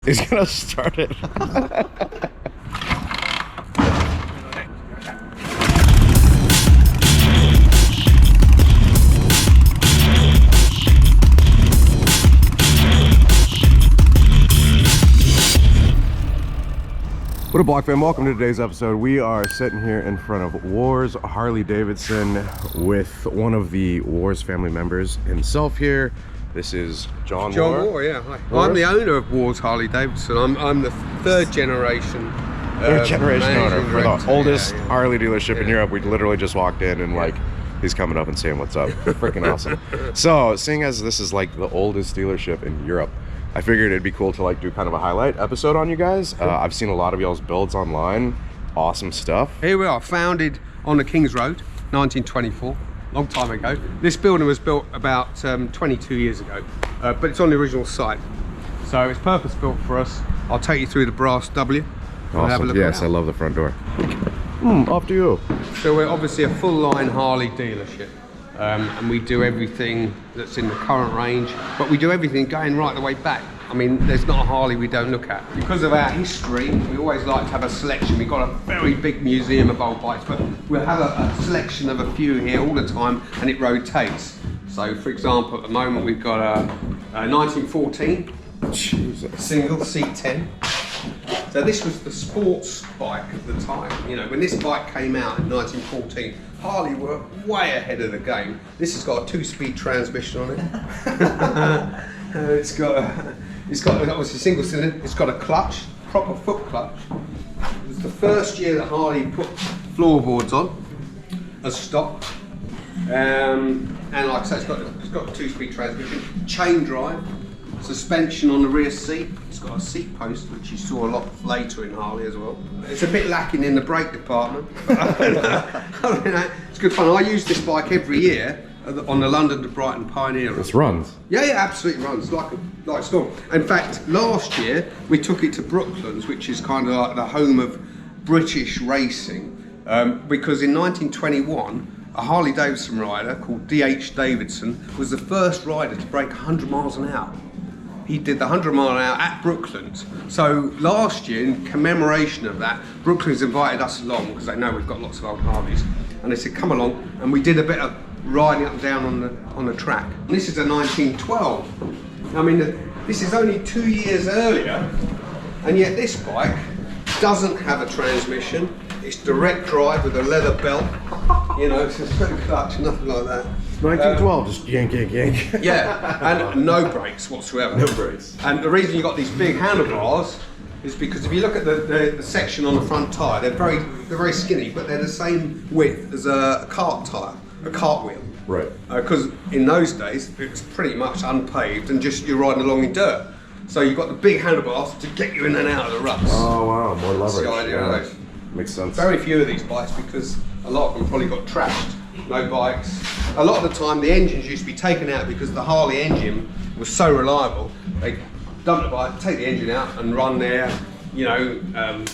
He's gonna start it. What up, Block fam? Welcome to today's episode. We are sitting here in front of Warr's Harley-Davidson with one of the Warr's family members himself here. This is John Warr, yeah. Hi. I'm the owner of Warr's Harley-Davidson. I'm the third generation owner for the oldest yeah. Harley dealership in Europe. We literally just walked in and like he's coming up and saying what's up. Freaking awesome. So seeing as this is like the oldest dealership in Europe, I figured it'd be cool to like do kind of a highlight episode on you guys. I've seen a lot of y'all's builds online. Awesome stuff. Here we are, founded on the King's Road, 1924. Long time ago. This building was built about 22 years ago, but it's on the original site. So it's purpose built for us. I'll take you through the brass W. Awesome. Have a look Yes, I love the front door. Off to you. So we're obviously a full line Harley dealership. And we do everything that's in the current range, but we do everything going right the way back. I mean, there's not a Harley we don't look at. Because of our history, we always like to have a selection. We've got a very big museum of old bikes, but we'll have a selection of a few here all the time, and it rotates. So, for example, at the moment we've got a 1914 single C10. So this was the sports bike of the time. You know, when this bike came out in 1914, Harley were way ahead of the game. This has got a 2-speed transmission on it. It's got obviously single cylinder. It's got a clutch, proper foot clutch. It was the first year that Harley put floorboards on as stock. And like I say, it's got a 2-speed transmission, chain drive, suspension on the rear seat. It's got a seat post, which you saw a lot later in Harley as well. It's a bit lacking in the brake department. It's good fun. I use this bike every year on the London to Brighton Pioneer. This runs. Yeah, absolutely runs like a storm. In fact, last year we took it to Brooklands, which is kind of like the home of British racing, because in 1921 a Harley-Davidson rider called D.H. Davidson was the first rider to break 100 miles an hour. He did the 100 mile an hour at Brooklands. So last year, in commemoration of that, Brooklands invited us along because they know we've got lots of old Harleys, and they said come along, and we did a bit of riding up and down on the track. And this is a 1912. I mean, this is only 2 years earlier, and yet this bike doesn't have a transmission. It's direct drive with a leather belt. You know, it's a straight clutch, nothing like that. 1912, just yank, yank, yank. Yeah, and no brakes whatsoever. No brakes. And the reason you got these big handlebars is because if you look at the section on the front tyre, they're very skinny, but they're the same width as a cart tyre, a cartwheel. Right. Because in those days it was pretty much unpaved and just you're riding along in dirt. So you've got the big handlebars to get you in and out of the ruts. Oh wow, more leverage. That's the idea of those. Makes sense. Very few of these bikes because a lot of them probably got trashed. No bikes. A lot of the time the engines used to be taken out because the Harley engine was so reliable. They dump the bike, take the engine out and run their, you know,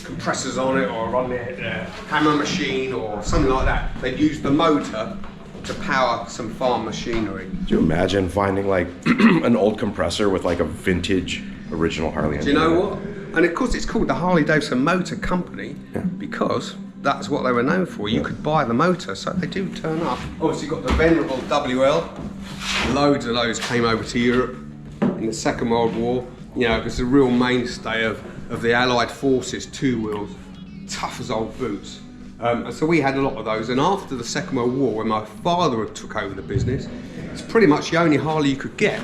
compressors on it or run their hammer machine or something like that. They'd use the motor to power some farm machinery. Do you imagine finding like an old compressor with like a vintage original Harley engine? Do you know what? And of course it's called the Harley-Davidson Motor Company because that's what they were known for. You could buy the motor, so they do turn up. Obviously you've got the venerable WL. Loads of those came over to Europe in the Second World War. You know, it was a real mainstay of the Allied forces, 2 wheels, tough as old boots. And so we had a lot of those. And after the Second World War, when my father took over the business, it's pretty much the only Harley you could get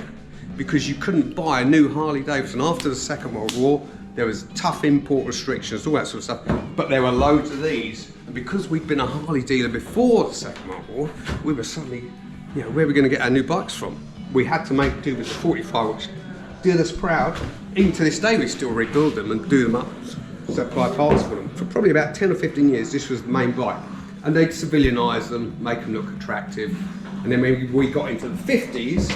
because you couldn't buy a new Harley-Davidson. After the Second World War, there was tough import restrictions, all that sort of stuff, but there were loads of these. And because we'd been a Harley dealer before the Second World War, we were suddenly, you know, where are we going to get our new bikes from? We had to make do with the 45, which did us proud. Even to this day, we still rebuild them and do them up, supply parts for them. For probably about 10 or 15 years, this was the main bike. And they'd civilianise them, make them look attractive. And then when we got into the 50s,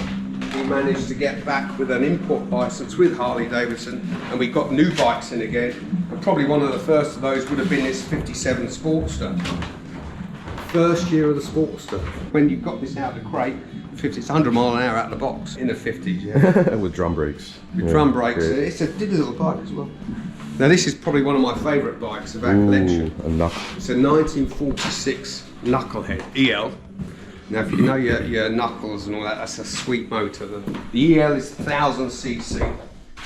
we managed to get back with an import license with Harley-Davidson, and we got new bikes in again. And probably one of the first of those would have been this 57 Sportster. First year of the Sportster. When you got this out of the crate, 50, it's 100 mile an hour out of the box in the 50s, yeah. With drum brakes. With drum brakes. Great. It's a diddly little bike as well. Now this is probably one of my favourite bikes of our collection. It's a 1946 Knucklehead EL. Now if you know your knuckles and all that, that's a sweet motor. The EL is 1000cc.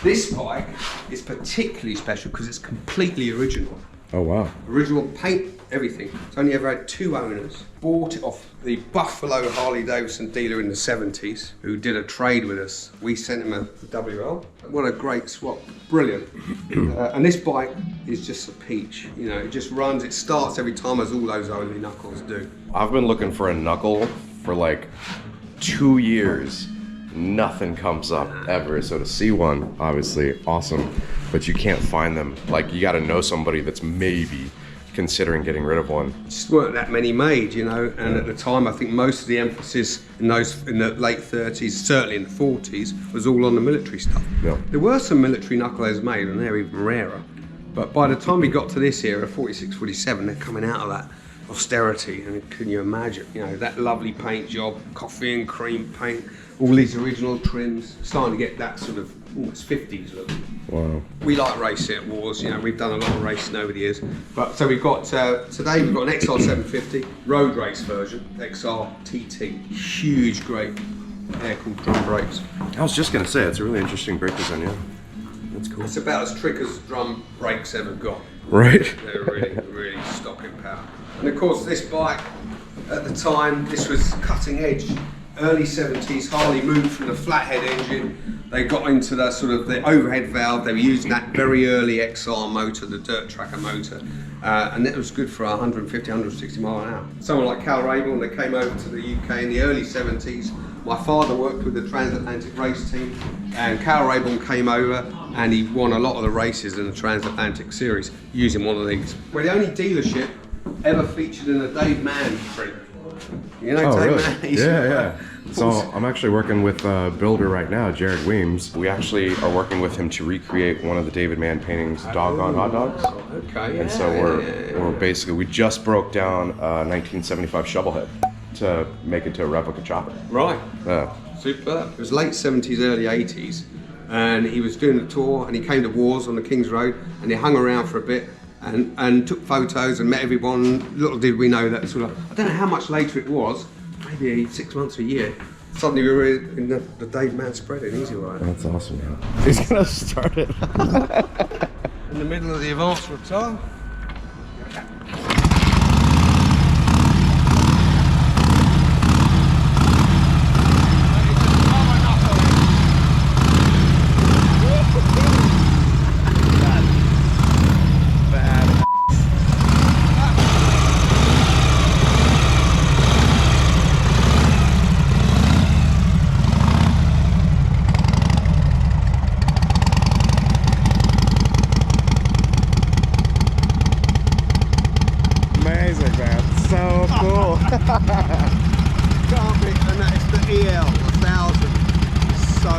This bike is particularly special because it's completely original. Oh wow. Original paint, everything. It's only ever had 2 owners. Bought it off the Buffalo Harley-Davidson dealer in the 70s who did a trade with us. We sent him a WL. What a great swap. Brilliant. And this bike is just a peach. You know, it just runs, it starts every time as all those only knuckles do. I've been looking for a knuckle for like 2 years. Nothing comes up ever, so to see one, obviously awesome, but you can't find them. Like, you got to know somebody that's maybe considering getting rid of one. Just weren't that many made, you know, and at the time I think most of the emphasis in the late 30s, certainly in the 40s, was all on the military stuff. Yeah. There were some military knuckleheads made, and they're even rarer, but by the time we got to this era, 46, 47, they're coming out of that austerity, and can you imagine, you know, that lovely paint job, coffee and cream paint, all these original trims, starting to get that sort of almost 50s look. Wow. We like racing at Warrs, you know, we've done a lot of racing over the years. But so we've got, today we've got an XR 750, road race version, XR TT, huge, great air-cooled drum brakes. I was just going to say, it's a really interesting brake design, yeah. That's cool. It's about as trick as drum brakes ever got. Right. They're really, really stopping power. And of course this bike, at the time, this was cutting edge. Early 70s, Harley moved from the flathead engine. They got into the sort of the overhead valve. They were using that very early XR motor, the dirt tracker motor, and it was good for 150, 160 mile an hour. Someone like Cal Rabel, they came over to the UK in the early 70s. My father worked with the transatlantic race team, and Cal Rabel came over and he won a lot of the races in the transatlantic series using one of these. We're the only dealership ever featured in a Dave Mann print. You know, Dave Mann? Yeah. So I'm actually working with a builder right now, Jared Weems. We actually are working with him to recreate one of the David Mann paintings, Doggone Hot Dogs. Okay. And so we're basically, we just broke down a 1975 Shovelhead to make it to a replica chopper. Right. Yeah. Superb. It was late 70s, early 80s, and he was doing a tour, and he came to Warrs on the King's Road, and he hung around for a bit, and took photos and met everyone. Little did we know that sort of, I don't know how much later it was, maybe 6 months or a year, suddenly we were in the Dave Mann spread in Easy Rider. That's awesome, man. He's gonna start it. In the middle of the advanced retard. Can't be, and that's the EL 1000. So,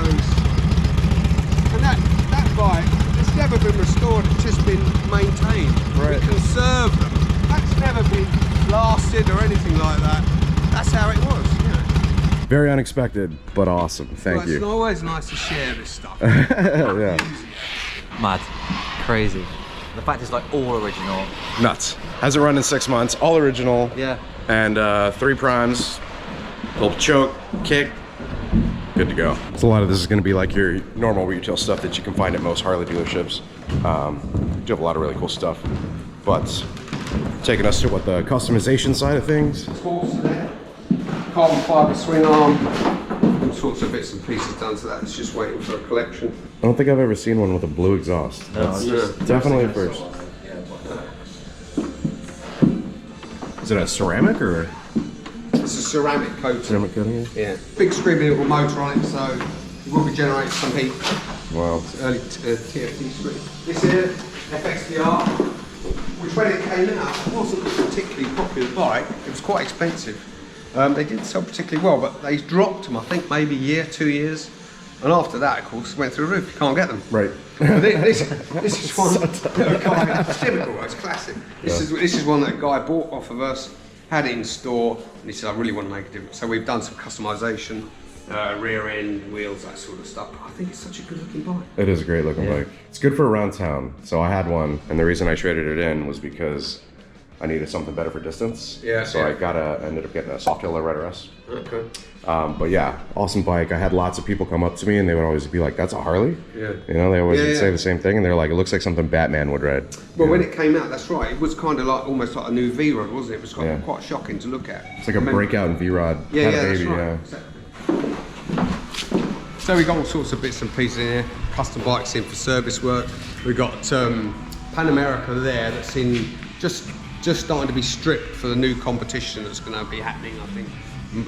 and that bike, it's never been restored. It's just been maintained. Right. We conserve them. That's never been blasted or anything like that. That's how it was. You know. Very unexpected, but awesome. Thank you. It's always nice to share this stuff. Yeah. Mad, crazy. The fact it's like all original. Nuts. Hasn't run in 6 months. All original. Yeah. And 3 primes, little choke, kick, good to go. So a lot of this is going to be like your normal retail stuff that you can find at most Harley dealerships. Do have a lot of really cool stuff, but taking us to what, the customization side of things. Carbon fibre swing arm, all sorts of bits and pieces done to that. It's just waiting for a collection. I don't think I've ever seen one with a blue exhaust. No, That's just definitely a first. Is it a ceramic or? It's a ceramic coating. Ceramic coating? Yeah. Big screaming little motor on it, so it will be generating some heat. Wow. It's early TFT screen. This here, FXDR, which when it came out wasn't a particularly popular bike. It was quite expensive. They didn't sell particularly well, but they dropped them, I think, maybe a year, 2 years. And after that, of course, went through the roof. You can't get them. Right. This is one that a guy, it's typical, it's classic. This is one that a guy bought off of us, had it in store, and he said, I really want to make a difference. So we've done some customization, rear end, wheels, that sort of stuff. I think it's such a good looking bike. It is a great looking bike. It's good for around town. So I had one, and the reason I traded it in was because I needed something better for distance. Yeah. So I ended up getting a Softail Low Rider S. Okay. But yeah, awesome bike. I had lots of people come up to me and they would always be like, "That's a Harley?" Yeah. You know, they always would say the same thing, and they're like, "It looks like something Batman would ride." Well, when it came out, that's right. It was kind of like almost like a new V-Rod, wasn't it? It was quite shocking to look at. It's like a breakout in V-Rod. Yeah, Had a that's baby, right. Exactly. So we got all sorts of bits and pieces in here. Custom bikes in for service work. We got Pan America there that's in just starting to be stripped for the new competition that's going to be happening, I think,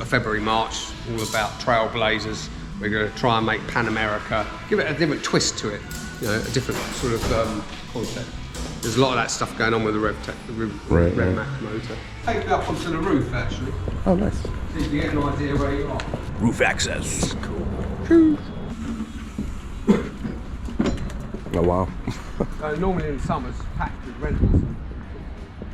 February, March, all about trailblazers. We're going to try and make Pan America, give it a different twist to it, you know, a different sort of concept. There's a lot of that stuff going on with the Rev Max motor. Take me up onto the roof, actually. Oh, nice. So you can get an idea where you are. Roof access. Cool. Oh, wow. Normally in the summers, packed with rentals,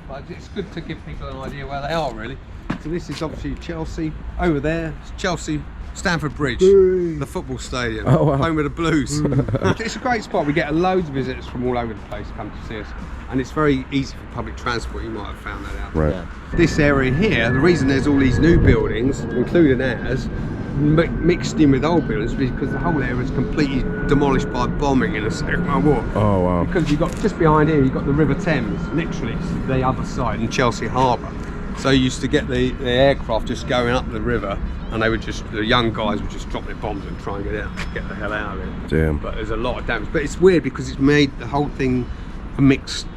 but it's good to give people an idea where they are, really. So this is obviously Chelsea. Over there, it's Chelsea Stamford Bridge, the football stadium, home of the Blues. It's a great spot. We get loads of visitors from all over the place come to see us, and it's very easy for public transport. You might have found that out. Right. Yeah. This area here, the reason there's all these new buildings, including ours, mixed in with old buildings, because the whole area was completely demolished by bombing in the Second World War. Oh, wow. Because you've got, just behind here, you've got the River Thames, literally the other side, in Chelsea Harbour. So you used to get the aircraft just going up the river, and they would just, the young guys would just drop their bombs and try and get the hell out of it. Damn. But there's a lot of damage. But it's weird because it's made the whole thing mixed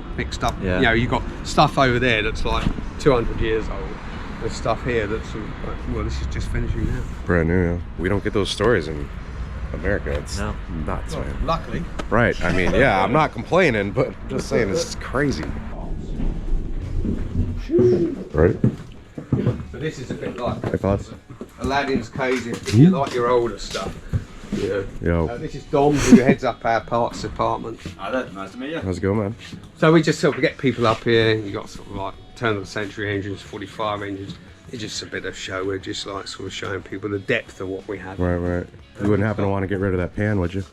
up. Yeah. You know, you've got stuff over there that's like 200 years old. There's stuff here that's sort of like, well, this is just finishing now. Brand new, yeah. We don't get those stories in America. It's nuts, man. Luckily. Right. I mean, yeah, I'm not complaining, but I'm just saying it's crazy. Right? So this is a bit like Hey, fellas. Aladdin's cave if you like your older stuff. Yeah. Yo. This is Dom, who heads up our parts department. Hi there, nice to meet you. How's it going, man? So we just sort of get people up here. You got sort of like turn of the century engines, 45 engines. It's just a bit of show. We're just like sort of showing people the depth of what we have. Right, right. You wouldn't happen to want to get rid of that pan, would you?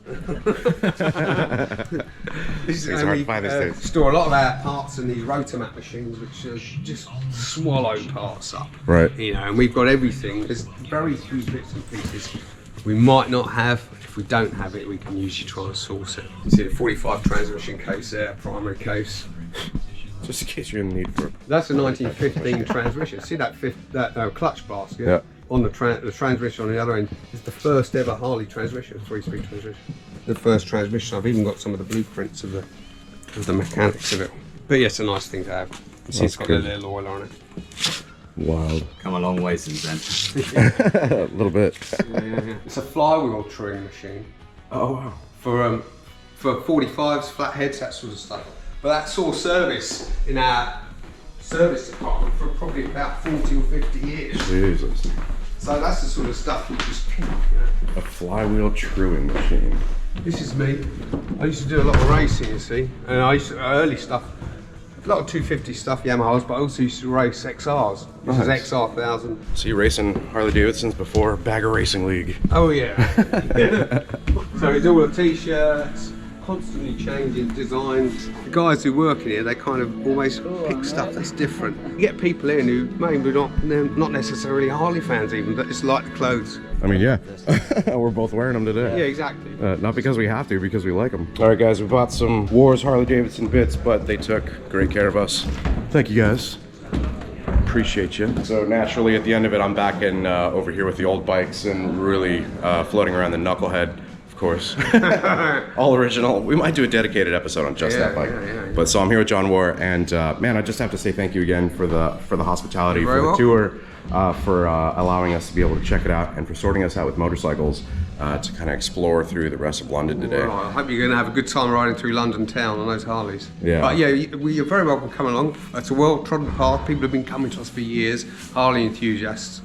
This It's hard to find these days. Store a lot of our parts in these Rotomat machines, which just swallow parts up. Right. You know, and we've got everything. There's very few bits and pieces we might not have. If we don't have it, we can usually try and source it. You see the 45 transmission case there, primary case. Just in case you're in need for it. That's a 1915 transmission. See that clutch basket? Yeah. On the transmission on the other end is the first ever Harley transmission, 3-speed transmission. The first transmission. I've even got some of the blueprints of the mechanics of it. But yeah, it's a nice thing to have. You see, it's got a little oil on it. Wild. Come a long way since then. A little bit. Yeah. It's a flywheel touring machine. Oh, wow. For 45s, flatheads, that sort of stuff. But that saw service in our service department for probably about 40 or 50 years. Jesus. So that's the sort of stuff you just keep, you know. A flywheel truing machine. This is me. I used to do a lot of racing, you see, and I used to, early stuff, a lot of 250 stuff, Yamahas, but I also used to race XRs. This is XR 1000. So you racing Harley-Davidsons before Bagger Racing League? Oh yeah. So it's all the t-shirts, constantly changing designs. The guys who work in here, they kind of always pick stuff that's different. You get people in who maybe not necessarily Harley fans even, but just like the clothes. I mean, yeah. We're both wearing them today. Yeah, exactly. Not because we have to, because we like them. All right, guys, we bought some Warr's Harley-Davidson bits, but they took great care of us. Thank you, guys. Appreciate you. So naturally, at the end of it, I'm back in over here with the old bikes and really floating around the Knucklehead. Of course. All original. We might do a dedicated episode on just that bike. Yeah. But so I'm here with John Warr, and man, I just have to say thank you again for the hospitality, for the tour, for allowing us to be able to check it out, and for sorting us out with motorcycles to kind of explore through the rest of London today. Well, I hope you're going to have a good time riding through London town on those Harleys. Yeah. But yeah, you're very welcome to come along. It's a well-trodden path. People have been coming to us for years. Harley enthusiasts.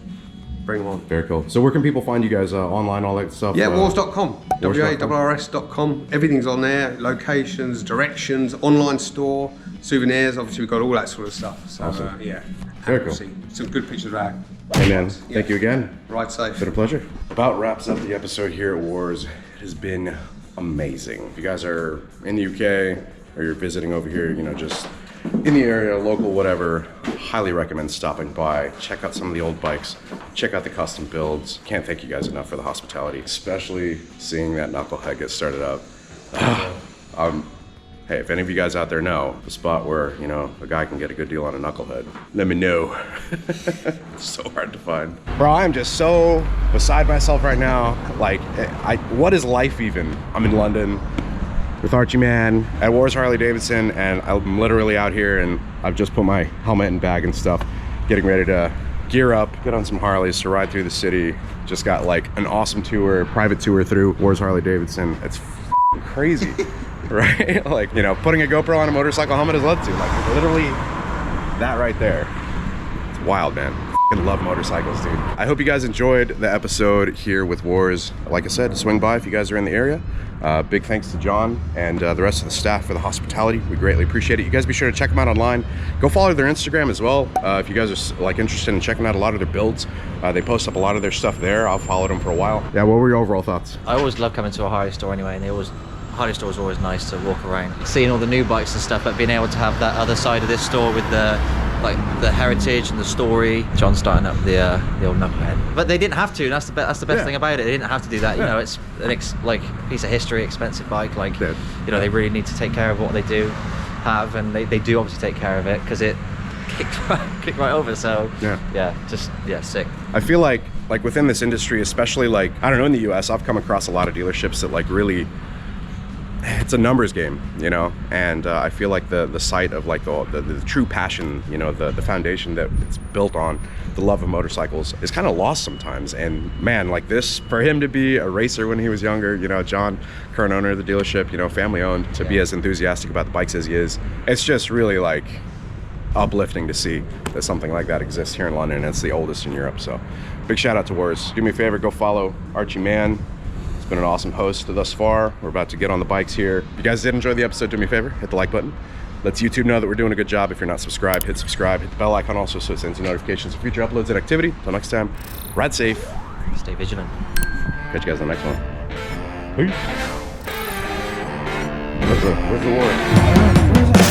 Bring them on. Very cool. So where can people find you guys online, all that stuff? Yeah, wars.com. Wars.com. WARRS.com. Everything's on there. Locations, directions, online store, souvenirs. Obviously, we've got all that sort of stuff. So, Awesome. yeah. Very cool. See some good pictures of that. Hey man, thank you again. Ride safe. Been a pleasure. About wraps up the episode here at Warr's. It has been amazing. If you guys are in the UK or you're visiting over here, you know, just in the area, local, whatever, highly recommend stopping by. Check out some of the old bikes. Check out the custom builds. Can't thank you guys enough for the hospitality, especially seeing that Knucklehead get started up. Hey, if any of you guys out there know the spot where, you know, a guy can get a good deal on a Knucklehead, let me know. It's so hard to find. Bro, I'm just so beside myself right now. Like, what is life even? I'm in London with Archie Man at Warr's Harley-Davidson, and I'm literally out here and I've just put my helmet and bag and stuff, getting ready to gear up, get on some Harleys to ride through the city. Just got like an awesome tour, private tour through Warr's Harley-Davidson. It's crazy. Right? Like, you know, putting a GoPro on a motorcycle helmet is led to. Like, literally that right there. It's wild, man. I love motorcycles, dude. I hope you guys enjoyed the episode here with Warr's. Like I said, swing by if you guys are in the area. Big thanks to John and the rest of the staff for the hospitality. We greatly appreciate it. You guys be sure to check them out online. Go follow their Instagram as well. If you guys are like interested in checking out a lot of their builds, they post up a lot of their stuff there. I've followed them for a while. Yeah, what were your overall thoughts? I always love coming to a Harley store anyway, and Harley store is always nice to walk around, seeing all the new bikes and stuff, but being able to have that other side of this store with the heritage and the story. John's starting up the old Knucklehead, but they didn't have to. That's the best thing about it. They didn't have to do that. You know, it's an piece of history, expensive bike. Like, you know, they really need to take care of what they do have, and they do obviously take care of it because it kicked right over. So sick. I feel like within this industry, especially like, I don't know, in the US, I've come across a lot of dealerships that like really, it's a numbers game, you know, and I feel like the site of like the true passion, you know, the foundation that it's built on, the love of motorcycles, is kind of lost sometimes. And man, like this, for him to be a racer when he was younger, you know, John, current owner of the dealership, you know, family owned, to be as enthusiastic about the bikes as he is, it's just really like uplifting to see that something like that exists here in London, and it's the oldest in Europe. So big shout out to Warr's. Do me a favor, go follow Archie Man. Been an awesome host thus far. We're about to get on the bikes here. If you guys did enjoy the episode, do me a favor, hit the like button. Lets YouTube know that we're doing a good job. If you're not subscribed, hit subscribe. Hit the bell icon also so it sends you notifications of future uploads and activity. Until next time, ride safe. Stay vigilant. Catch you guys in the next one. Peace. Where's the Warr?